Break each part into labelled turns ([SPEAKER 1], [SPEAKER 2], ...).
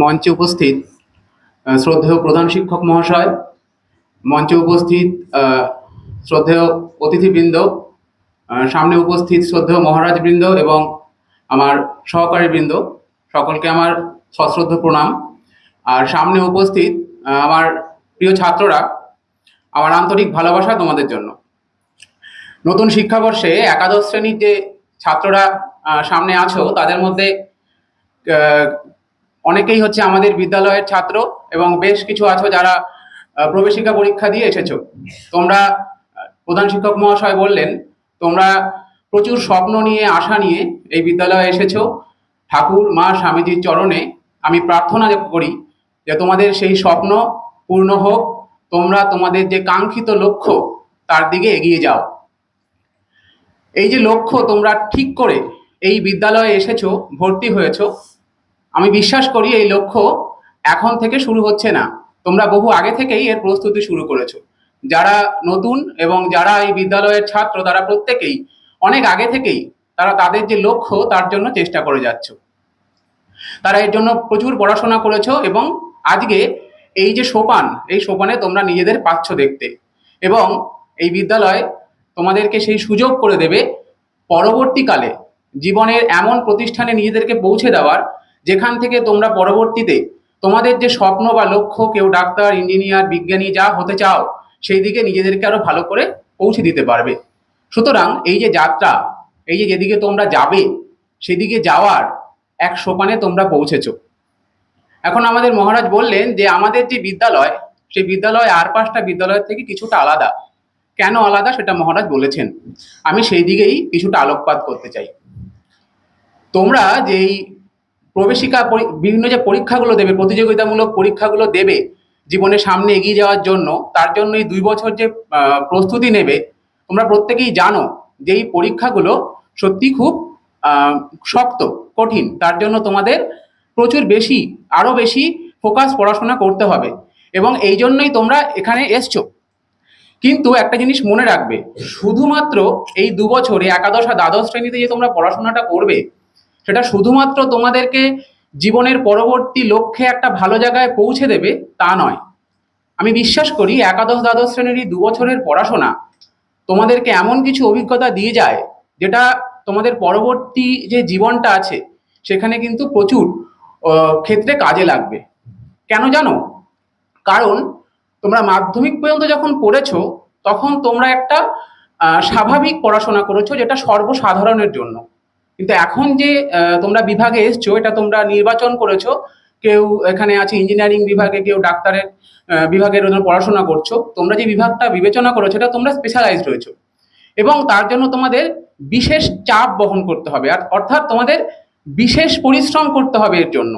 [SPEAKER 1] মঞ্চে উপস্থিত শ্রদ্ধেয় প্রধান শিক্ষক মহাশয়, মঞ্চে উপস্থিত শ্রদ্ধেয় অতিথিবৃন্দ, সামনে উপস্থিত শ্রদ্ধেয় মহারাজবৃন্দ এবং আমার সহকারীবৃন্দ, সকলকে আমার সশ্রদ্ধ প্রণাম। আর সামনে উপস্থিত আমার প্রিয় ছাত্ররা, আমার আন্তরিক ভালোবাসা তোমাদের জন্য। নতুন শিক্ষাবর্ষে একাদশ শ্রেণীর যে ছাত্ররা সামনে আছো, তাদের মধ্যে অনেকেই হচ্ছে আমাদের বিদ্যালয়ের ছাত্র এবং বেশ কিছু আছো যারা প্রবেশিকা পরীক্ষা দিয়ে এসেছো। তোমরা, প্রধান শিক্ষক মহাশয় বললেন, তোমরা প্রচুর স্বপ্ন নিয়ে, আশা নিয়ে এই বিদ্যালয়ে এসেছো। ঠাকুর মা স্বামীজির চরণে আমি প্রার্থনা করি যে তোমাদের সেই স্বপ্ন পূর্ণ হোক, তোমরা তোমাদের যে কাঙ্ক্ষিত লক্ষ্য তার দিকে এগিয়ে যাও। এই যে লক্ষ্য তোমরা ঠিক করে এই বিদ্যালয়ে এসেছো, ভর্তি হয়েছো, আমি বিশ্বাস করি এই লক্ষ্য এখন থেকে শুরু হচ্ছে না, তোমরা বহু আগে থেকেই এর প্রস্তুতি শুরু করেছো। যারা নতুন এবং যারা এই বিদ্যালয়ের ছাত্র, তারা প্রত্যেকেই অনেক আগে থেকেই তারা তাদের যে লক্ষ্য তার জন্য চেষ্টা করে যাচ্ছ। তারা এর জন্য প্রচুর পড়াশোনা করেছো এবং আজকে এই যে সোপান, এই সোপানে তোমরা নিজেদের পাচ্ছ দেখতে। এবং এই বিদ্যালয় তোমাদেরকে সেই সুযোগ করে দেবে পরবর্তীকালে জীবনের এমন প্রতিষ্ঠানে নিজেদেরকে পৌঁছে দেওয়ার, যেখান থেকে তোমরা পরবর্তীতে তোমাদের যে স্বপ্ন বা লক্ষ্য, কেউ ডাক্তার, ইঞ্জিনিয়ার, বিজ্ঞানী যা হতে চাও, সেই দিকে নিজেদেরকে আরো ভালো করে পৌঁছে দিতে পারবে। সুতরাং এই যে যাত্রা, এই যে যেদিকে তোমরা যাবে, সেদিকে যাওয়ার এক সোপানে তোমরা পৌঁছেছো। এখন আমাদের মহারাজ বললেন যে আমাদের যে বিদ্যালয়, সেই বিদ্যালয় আর 5টা বিদ্যালয়ের থেকে কিছুটা আলাদা। কেন আলাদা সেটা মহারাজ বলেছেন, আমি সেই দিকেই কিছুটা আলোকপাত করতে চাই। তোমরা যেই প্রবেশিকা বিভিন্ন যে পরীক্ষাগুলো দেবে, প্রতিযোগিতামূলক পরীক্ষাগুলো দেবে জীবনের সামনে এগিয়ে যাওয়ার জন্য, তার জন্য এই 2 বছর যে প্রস্তুতি নেবে, তোমরা প্রত্যেকেই জানো যে এই পরীক্ষাগুলো সত্যি খুব শক্ত, কঠিন। তার জন্য তোমাদের প্রচুর বেশি, আরো বেশি ফোকাস পড়াশোনা করতে হবে এবং এই জন্যই তোমরা এখানে এসছো। কিন্তু একটা জিনিস মনে রাখবে, শুধুমাত্র এই 2 বছরে একাদশ আর দ্বাদশ শ্রেণীতে যে তোমরা পড়াশোনাটা করবে, সেটা শুধুমাত্র তোমাদেরকে জীবনের পরবর্তী লক্ষ্যে একটা ভালো জায়গায় পৌঁছে দেবে তা নয়। আমি বিশ্বাস করি একাদশ দ্বাদশ শ্রেণীর 2 বছরের পড়াশোনা তোমাদেরকে এমন কিছু অভিজ্ঞতা দিয়ে যায়, যেটা তোমাদের পরবর্তী যে জীবনটা আছে সেখানে কিন্তু প্রচুর ক্ষেত্রে কাজে লাগবে। কেন জানো? কারণ তোমরা মাধ্যমিক পর্যন্ত যখন পড়েছো, তখন তোমরা একটা স্বাভাবিক পড়াশোনা করেছো, যেটা সর্বসাধারণের জন্য। কিন্তু এখন যে তোমরা বিভাগে এসছো, এটা তোমরা নির্বাচন করেছো। কেউ এখানে আছে ইঞ্জিনিয়ারিং বিভাগে, কেউ ডাক্তারের বিভাগের জন্য পড়াশোনা করছো। তোমরা যে বিভাগটা বিবেচনা করেছো, এটা তোমরা স্পেশালাইজড রয়েছো এবং তার জন্য তোমাদের বিশেষ চাপ বহন করতে হবে, অর্থাৎ তোমাদের বিশেষ পরিশ্রম করতে হবে এর জন্য,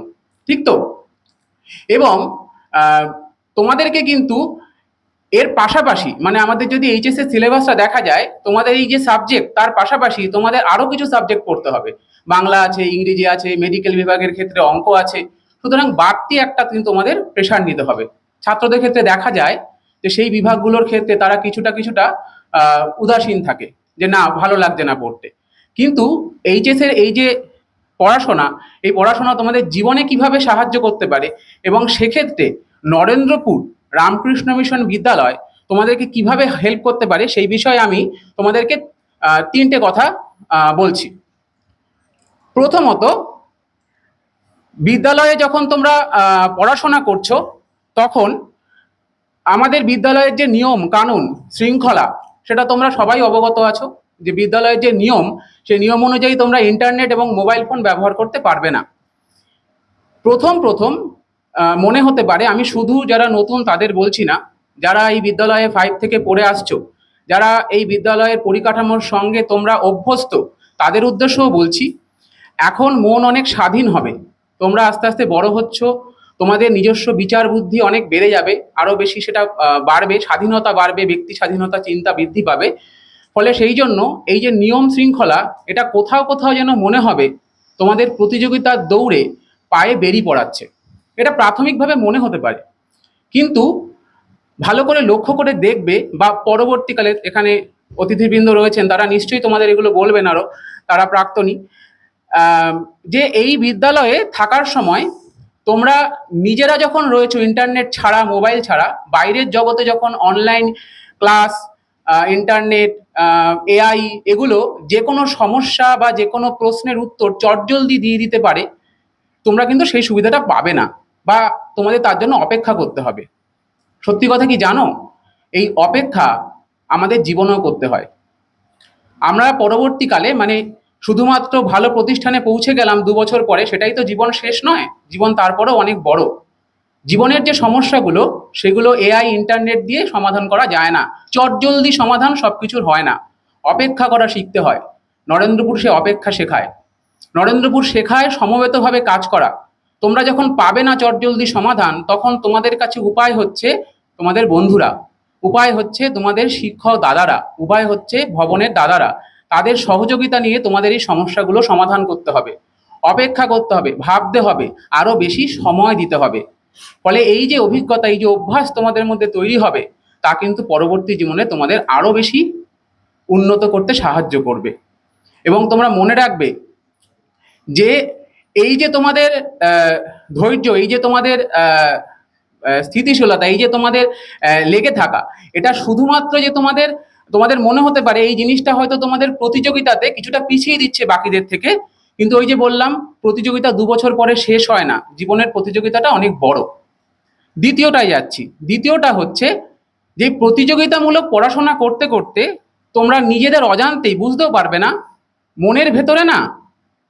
[SPEAKER 1] ঠিক তো? এবং তোমাদেরকে কিন্তু এর পাশাপাশি, মানে আমাদের যদি এইচএস এর সিলেবাসটা দেখা যায়, তোমাদের এই যে সাবজেক্ট, তার পাশাপাশি তোমাদের আরো কিছু সাবজেক্ট পড়তে হবে। বাংলা আছে, ইংরেজি আছে, মেডিকেল বিভাগের ক্ষেত্রে অঙ্ক আছে। সুতরাং বাড়তি একটা কিন্তু তোমাদের প্রেশার নিতে হবে। ছাত্রদের ক্ষেত্রে দেখা যায় যে সেই বিভাগগুলোর ক্ষেত্রে তারা কিছুটা উদাসীন থাকে, যে না, ভালো লাগছে না পড়তে। কিন্তু এইচএস এর এই যে পড়াশোনা, এই পড়াশোনা তোমাদের জীবনে কিভাবে সাহায্য করতে পারে এবং সেক্ষেত্রে নরেন্দ্রপুর রামকৃষ্ণ মিশন বিদ্যালয় তোমাদেরকে কিভাবে হেল্প করতে পারে, সেই বিষয়ে আমি তোমাদেরকে 3টে কথা বলছি। প্রথমত, বিদ্যালয়ে যখন তোমরা পড়াশোনা করছো, তখন আমাদের বিদ্যালয়ের যে নিয়ম কানুন শৃঙ্খলা, সেটা তোমরা সবাই অবগত আছো যে বিদ্যালয়ের যে নিয়ম, সেই নিয়ম অনুযায়ী তোমরা ইন্টারনেট এবং মোবাইল ফোন ব্যবহার করতে পারবে না। প্রথম মনে হতে পারে, আমি শুধু যারা নতুন তাদের বলছি না, যারা এই বিদ্যালয়ে 5 থেকে পড়ে আসছো, যারা এই বিদ্যালয়ের পরিকাঠামোর সঙ্গে তোমরা অভ্যস্ত, তাদের উদ্দেশ্যও বলছি, এখন মন অনেক স্বাধীন হবে। তোমরা আস্তে আস্তে বড় হচ্ছ, তোমাদের নিজস্ব বিচার বুদ্ধি অনেক বেড়ে যাবে, আরো বেশি সেটা বাড়বে, স্বাধীনতা বাড়বে, ব্যক্তি স্বাধীনতা, চিন্তা বৃদ্ধি পাবে। ফলে সেই জন্য এই যে নিয়ম শৃঙ্খলা, এটা কোথাও কোথাও যেন মনে হবে তোমাদের প্রতিযোগিতার দৌড়ে পায়ে বেরি পড়াচ্ছে। এটা প্রাথমিকভাবে মনে হতে পারে, কিন্তু ভালো করে লক্ষ্য করে দেখবে, বা পরবর্তীকালে এখানে অতিথিবৃন্দ রয়েছেন, তারা নিশ্চয়ই তোমাদের এগুলো বলবেন, আরো তারা প্রাক্তনী, যে এই বিদ্যালয়ে থাকার সময় তোমরা নিজেরা যখন রয়েছো ইন্টারনেট ছাড়া, মোবাইল ছাড়া, বাইরের জগতে যখন অনলাইন ক্লাস, ইন্টারনেট, এআই এগুলো যে কোনো সমস্যা বা যে কোনো প্রশ্নের উত্তর চটজলদি দিয়ে দিতে পারে, তোমরা কিন্তু সেই সুবিধাটা পাবে না, বা তোমাদের তার জন্য অপেক্ষা করতে হবে। সত্যি কথা কি জানো, এই অপেক্ষা আমাদের জীবনেও করতে হয়। আমরা পরবর্তীকালে মানে শুধুমাত্র ভালো প্রতিষ্ঠানে পৌঁছে গেলাম 2 বছর পরে, সেটাই তো জীবন শেষ নয়। জীবন তারপরেও অনেক বড়। জীবনের যে সমস্যাগুলো সেগুলো এআই ইন্টারনেট দিয়ে সমাধান করা যায় না, চটজলদি সমাধান সবকিছুর হয় না, অপেক্ষা করা শিখতে হয়। নরেন্দ্রপুর সে অপেক্ষা শেখায়। নরেন্দ্রপুর শেখায় সমবেতভাবে কাজ করা। তোমরা যখন পাবে না চটজলদি সমাধান, তখন তোমাদের কাছে উপায় হচ্ছে তোমাদের বন্ধুরা, উপায় হচ্ছে তোমাদের শিক্ষক দাদারা, উপায় হচ্ছে ভবনের দাদারা। তাদের সহযোগিতা নিয়ে তোমাদের এই সমস্যাগুলো সমাধান করতে হবে, অপেক্ষা করতে হবে, ভাবতে হবে, আরো বেশি সময় দিতে হবে। ফলে এই যে অভিজ্ঞতা, এই যে অভ্যাস তোমাদের মধ্যে তৈরি হবে, তা কিন্তু পরবর্তী জীবনে তোমাদের আরো বেশি উন্নত করতে সাহায্য করবে। এবং তোমরা মনে রাখবে যে এই যে তোমাদের ধৈর্য, এই যে তোমাদের স্থিতিশীলতা, এই যে তোমাদের লেগে থাকা, এটা শুধুমাত্র যে তোমাদের তোমাদের মনে হতে পারে এই জিনিসটা হয়তো তোমাদের প্রতিযোগিতাতে কিছুটা পিছিয়ে দিচ্ছে বাকিদের থেকে, কিন্তু ওই যে বললাম, প্রতিযোগিতা 2 বছর পরে শেষ হয় না, জীবনের প্রতিযোগিতাটা অনেক বড়। দ্বিতীয়টায় যাচ্ছি। দ্বিতীয়টা হচ্ছে যে প্রতিযোগিতামূলক পড়াশোনা করতে করতে তোমরা নিজেদের অজান্তেই, বুঝতেও পারবে না, মনের ভেতরে না,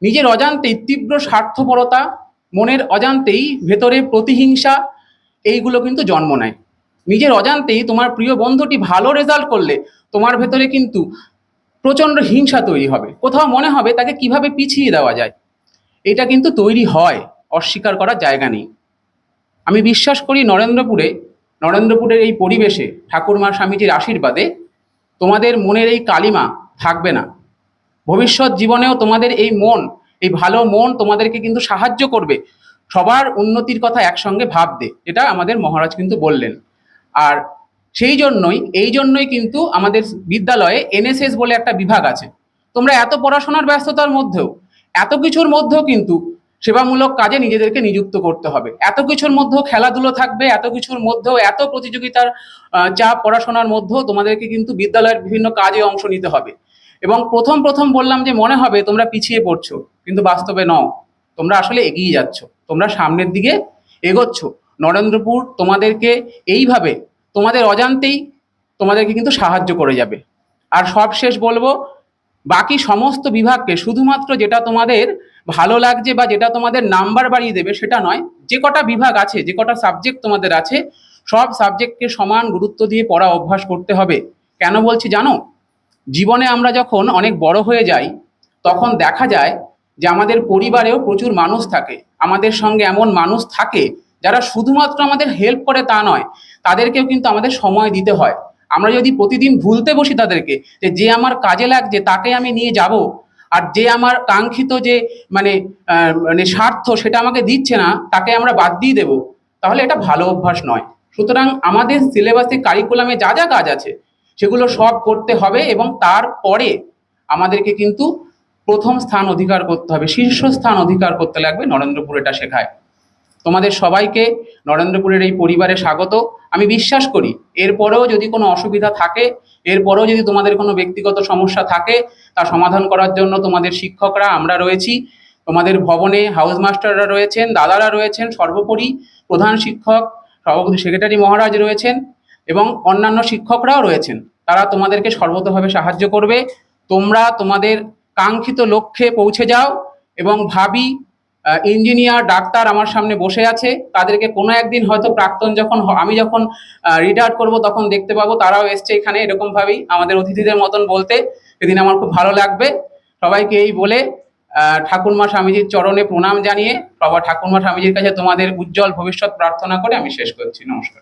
[SPEAKER 1] নিজের অজান্তেই তীব্র স্বার্থপরতা, মনের অজান্তেই ভেতরে প্রতিহিংসা, এইগুলো কিন্তু জন্ম নেয়। নিজের অজান্তেই তোমার প্রিয় বন্ধুটি ভালো রেজাল্ট করলে তোমার ভেতরে কিন্তু প্রচন্ড হিংসা তৈরি হবে, কোথাও মনে হবে তাকে কিভাবে পিছিয়ে দেওয়া যায়। এটা কিন্তু তৈরি হয়, অস্বীকার করার জায়গা নেই। আমি বিশ্বাস করি নরেন্দ্রপুরের এই পরিবেশে ঠাকুরমা স্বামীজির আশীর্বাদে তোমাদের মনের এই কালিমা থাকবে না। ভবিষ্যৎ জীবনেও তোমাদের এই মন, এই ভালো মন তোমাদেরকে কিন্তু সাহায্য করবে সবার উন্নতির কথা একসঙ্গে ভাবতে, এটা আমাদের মহারাজ কিন্তু বললেন। আর এই জন্যই কিন্তু আমাদের বিদ্যালয়ে এনএসএস বলে একটা বিভাগ আছে। তোমরা এত পড়াশোনার ব্যস্ততার মধ্যেও, এত কিছুর মধ্যেও কিন্তু সেবামূলক কাজে নিজেদেরকে নিযুক্ত করতে হবে। এত কিছুর মধ্যেও খেলাধুলো থাকবে, এত কিছুর মধ্যেও, এত প্রতিযোগিতার চাপ পড়াশোনার মধ্যেও তোমাদেরকে কিন্তু বিদ্যালয়ের বিভিন্ন কাজে অংশ নিতে হবে। এবং প্রথম প্রথম বললাম যে মনে হবে তোমরা পিছিয়ে পড়ছো, কিন্তু বাস্তবে নও, তোমরা আসলে এগিয়ে যাচ্ছ, তোমরা সামনের দিকে এগোচ্ছ। নরেন্দ্রপুর তোমাদেরকে এইভাবে তোমাদের অজান্তেই তোমাদেরকে কিন্তু সাহায্য করে যাবে। আর সবশেষ বলবো, বাকি সমস্ত বিভাগকে শুধুমাত্র যেটা তোমাদের ভালো লাগছে বা যেটা তোমাদের নাম্বার বাড়িয়ে দেবে সেটা নয়, যে কটা বিভাগ আছে, যে কটা সাবজেক্ট তোমাদের আছে, সব সাবজেক্টকে সমান গুরুত্ব দিয়ে পড়া অভ্যাস করতে হবে। কেন বলছি জানো? জীবনে আমরা যখন অনেক বড় হয়ে যাই, তখন দেখা যায় যে আমাদের পরিবারেও প্রচুর মানুষ থাকে, আমাদের সঙ্গে এমন মানুষ থাকে যারা শুধুমাত্র আমাদের হেল্প করে তা নয়, তাদেরকেও কিন্তু আমাদের সময় দিতে হয়। আমরা যদি প্রতিদিন ভুলতে বসি তাদেরকে, যে আমার কাজে লাগছে তাকে আমি নিয়ে যাব, আর যে আমার কাঙ্ক্ষিত যে মানে মানে স্বার্থ সেটা আমাকে দিচ্ছে না, তাকে আমরা বাদ দিয়ে দেব, তাহলে এটা ভালো অভ্যাস নয়। সুতরাং আমাদের সিলেবাসে, কারিকুলামে যা যা কাজ আছে সেগুলো সব করতে হবে, এবং তারপরে আমাদেরকে কিন্তু প্রথম স্থান অধিকার করতে হবে, শীর্ষস্থান অধিকার করতে লাগবে। নরেন্দ্রপুর এটা শেখায়। তোমাদের সবাইকে নরেন্দ্রপুরের এই পরিবারে স্বাগত। আমি বিশ্বাস করি এরপরেও যদি কোনো অসুবিধা থাকে, এরপরেও যদি তোমাদের কোনো ব্যক্তিগত সমস্যা থাকে, তা সমাধান করার জন্য তোমাদের শিক্ষকরা আমরা রয়েছি, তোমাদের ভবনে হাউস মাস্টাররা রয়েছেন, দাদারা রয়েছেন, সর্বোপরি প্রধান শিক্ষক, সভাপতি সেক্রেটারি মহারাজ রয়েছেন, এবং অন্যান্য শিক্ষকরাও রয়েছেন। তারা তোমাদেরকে সর্বতোভাবে সাহায্য করবে। তোমরা তোমাদের কাঙ্ক্ষিত লক্ষ্যে পৌঁছে যাও। এবং ভাবি ইঞ্জিনিয়ার, ডাক্তার আমার সামনে বসে আছে, তাদেরকে কোনো একদিন হয়তো প্রাক্তন যখন আমি যখন রিটায়ার করব তখন দেখতে পাবো তারাও এসছে এখানে, এরকম ভাবেই আমাদের অতিথিদের মতন বলতে। সেদিন আমার খুব ভালো লাগবে। সবাইকে এই বলে ঠাকুরমা স্বামীজির চরণে প্রণাম জানিয়ে, সবার ঠাকুরমা স্বামীজির কাছে তোমাদের উজ্জ্বল ভবিষ্যৎ প্রার্থনা করে আমি শেষ করছি। নমস্কার।